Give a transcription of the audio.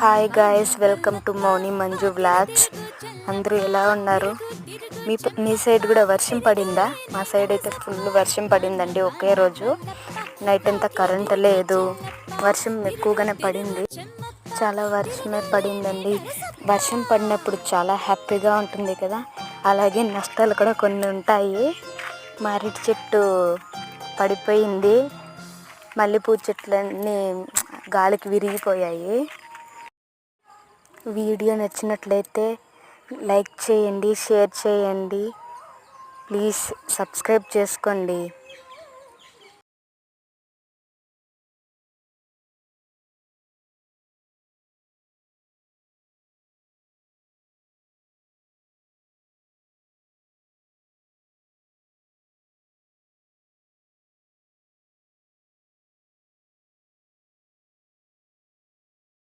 Hi guys, welcome to Mouni Manju vlogs. అందరూ ఎలా ఉన్నారు? మీ సైడ్ కూడా వర్షం పడిందా? మా సైడ్ అయితే ఫుల్ వర్షం పడిందండి. ఒకే రోజు నైట్ అంతా కరెంట్ లేదు, వర్షం ఎక్కువగానే పడింది. చాలా వర్షమే పడిందండి. వర్షం పడినప్పుడు చాలా హ్యాపీగా ఉంటుంది కదా, అలాగే నష్టాలు కూడా కొన్ని ఉంటాయి. మా అరటి చెట్టు పడిపోయింది, మల్లెపూ చెట్లన్నీ గాలికి విరిగిపోయాయి. వీడియో నచ్చినట్లయితే లైక్ చేయండి, షేర్ చేయండి, ప్లీజ్ సబ్స్క్రైబ్ చేసుకోండి.